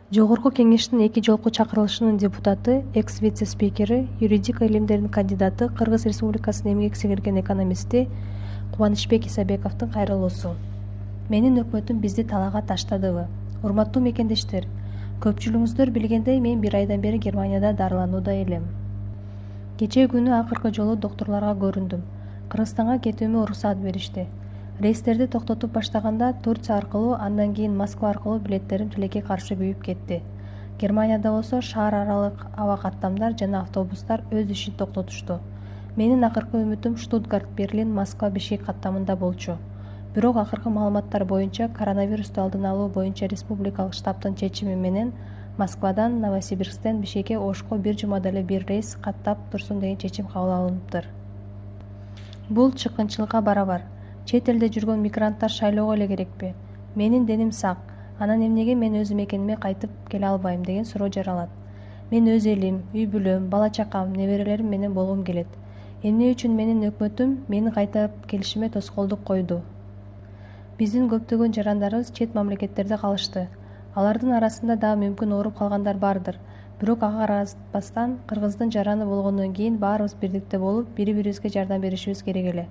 Жогорку кеңештин 2 жолку чакырылышынын депутаты, экс-вице-спикери, юридика илимдеринин кандидаты, Кыргыз Республикасынын эмгек сиңирген экономисти Кубанычбек Исабековдун кайрылуусу. Менин өкмөтүм бизди талаага таштадыбы. Урматтуу мекендештер, көпчүлүгүңүздөр билгендей, мен 1 айдан бери Германияда дарыланууда элем. Кечээ күнү акыркы жолу доктурларга көрүндүм. Кыргызстанга кетүүмө уруксаат беришти. Рейстерди токтотуп баштаганда Турция аркылуу, андан кийин Москва аркылуу билеттерим тилекке каршы күйүп кетти. Германияда болсо шаар аралык аба каттамдар жана автобустар өз ишин токтотушту. Менин акыркы үмүтүм Штутгарт, Берлин, Москва, Бишкек каттамында болчу. Бирок акыркы маалыматтар боюнча коронавирусту алдын алуу боюнча республикалык штабтын чечими менен Москвадан, Новосибирсктен Бишкекке Ошко 1 жумада эле 1 рейс каттап турсун деген чечим кабыл алыныптыр. Бул чыккынчылыкка барабар. Чет элде жүргөн мигранттар шайлоого эле керекпи? Менин деним сак. Анан эмнеге мен өз мекениме кайтып келе албайм деген суроо жаралат. Мен өз элим, үй бүлөм, бала чакам, неберелерим менен болгум келет. Эмне үчүн менин өкмөтүм менин кайтып келишиме тоскоолдук койду? Биздин көптөгөн жарандарыбыз чет мамлекеттерде калышты. Алардын арасында дагы мүмкүн ооруп калгандар бардыр. Бирок ага карабастан Кыргыздын жараны болгондон кийин баарыбыз бирдикте болуп, бири-бирибизге жардам беришибиз керек эле.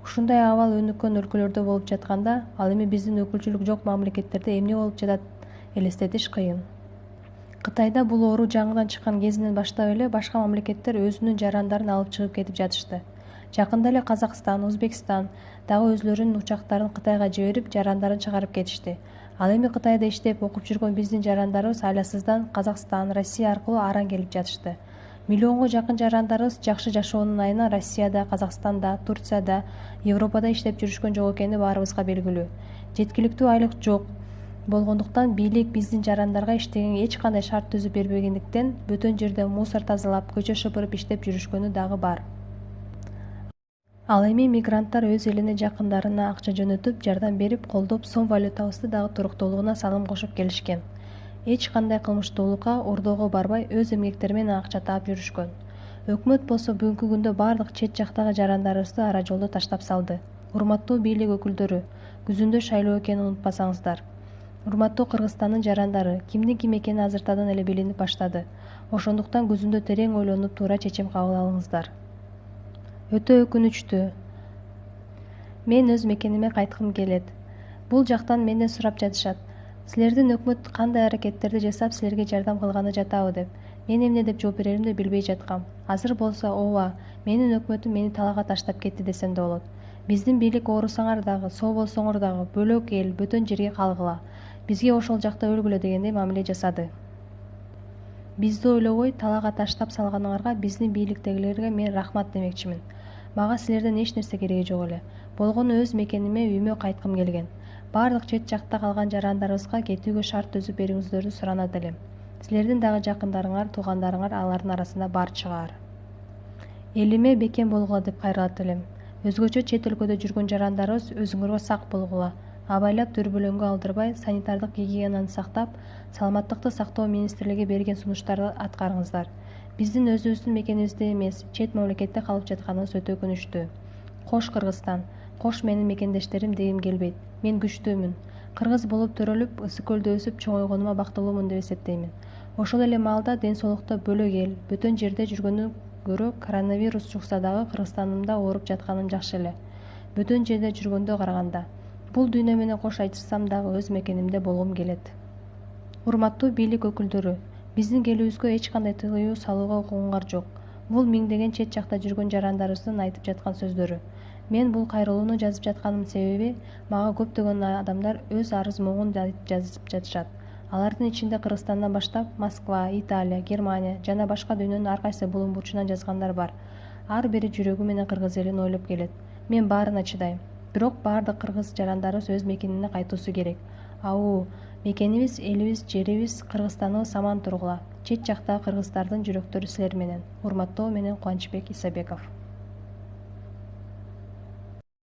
Ушундай абал өнүккөн өлкөлөрдө болуп жатканда, ал эми биздин өкүлчүлүк жок мамлекеттерде эмне болуп жатат элестетиш кыйын. Кытайда бул оору жаңыдан чыккан кезинен баштап эле башка мамлекеттер өзүнүн жарандарын алып чыгып кетип жатышты. Жакында эле Казакстан, Өзбекстан дагы өзлөрүнүн учактарын Кытайга жиберип, жарандарын чыгарып кетишти. Ал эми Кытайда иштеп, окуп жүргөн биздин жарандарыбыз айласыздан Казакстан, Россия аркылуу аран келип жатышты. Миллионго жакын жарандарыбыз жакшы жашоонун айынан Россияда, Казакстанда, Турцияда, Европада иштеп жүрүшкөн жок экени баарыбызга белгилүү. Жеткиликтүү айлык жок болгондуктан бийлик биздин жарандарга иштегенге эч кандай шарт түзүп бербегендиктен бөтөн жерде мусор тазалап, көчө шыпырып иштеп жүрүшкөнү дагы бар. Ал эми мигранттар өз элине жакындарына акча жөнөтүп, жардам берип, колдоп, сом валютабызды дагы туруктуулугуна салым кошуп келишкен. Эч кандай кылмыштуулукка, ордоого барбай, өз эмгектери менен акча таап жүрүшкөн. Өкмөт болсо бүгүнкү күндө бардык чет жактагы жарандарыбызды ара жолдо таштап салды. Урматтуу бийлик өкүлдөрү, күзүндө шайлоо экенин унутпасаңыздар. Урматтуу Кыргызстандын жарандары, кимдин ким экени азыртадан эле билинип баштады. Ошондуктан күзүндө терең ойлонуп, туура чечим кабыл алыңыздар. Өтө өкүнүчтүү. Мен өз мекениме кайткым келет. Бул жактан менден сурап жатышат. Силердин өкмөт кандай аракеттерди жасап силерге жардам кылганы жатабы деп. Мен эмне деп жооп береримди билбей жаткам. Азыр болсо ооба, менин өкмөтүм мени талаага таштап кетти десем да болот. Биздин бийлик оорусаңар дагы, соо болсоңор дагы, бөлөк эл, бөтөн жерге калгыла. Бизге ошол жакта өлгүлө дегендей мамиле жасады. Бизди ойлобой талаага таштап салганыңарга биздин бийликтегилерге мен рахмат демекчимин. Мага силерден эч нерсе кереги жок эле. Болгону өз мекениме, үйүмө кайткым келген. Бардык чет жакта калган жарандарыбызга кетүүгө шарт түзүп бериңиздерди суранат элем. Силердин дагы жакындарыңар, туугандарыңар алардын арасында бар чыгаар. Элиме бекем болгула деп кайрылат элем. Өзгөчө чет өлкөдө жүргөн жарандарыбыз өзүңөргө сак болгула. Абайлап дүрбөлөңгө алдырбай, санитардык гигиенаны сактап, саламаттыкты сактоо министрлиги берген сунуштарды аткарыңыздар. Биздин өзүбүздүн мекенибизде эмес, чет мамлекетте калып жатканыбыз өтө өкүнүчтүү. Кош Кыргызстан, кош менин мекендештерим дегим келбейт. Мен күчтүүмүн. Кыргыз болуп төрөлүп, ысык көлдө өсүп чоңойгонума бактылуумун деп эсептеймин. Ошол эле маалда ден соолукта бөлөк эл, бөтөн жерде жүргөндөн көрө коронавирус жукса дагы Кыргызстанымда ооруп жатканым жакшы эле. Бөтөн жерде жүргөндө караганда. Бул дүйнө менен кош айтышсам дагы өз мекенимде болгум келет. Урматтуу бийлик өкүлдөрү, биздин келүүбүзгө эч кандай тыюу салууга укугуңар жок. Бул миңдеген чет жакта жүргөн жарандарыбыздын айтып жаткан сөздөрү. Мен бул кайрылууну жазып жатканымдын себеби, мага көптөгөн адамдар өз арыз муңун жазып жатышат. Алардын ичинде Кыргызстандан баштап Москва, Италия, Германия жана башка дүйнөнүн ар кайсы булуң бурчунан жазгандар бар. Ар бири жүрөгү менен кыргыз элин ойлоп келет. Мен баарына чыдайм. Бирок бардык кыргыз жарандарыбыз өз мекенине кайтуусу керек. Мекенибиз, элибиз, жерибиз, Кыргызстаныбыз аман тургула. Чет жактагы кыргыздардын жүрөктөрү силер менен. Урматтоо менен Кубанычбек Исабеков.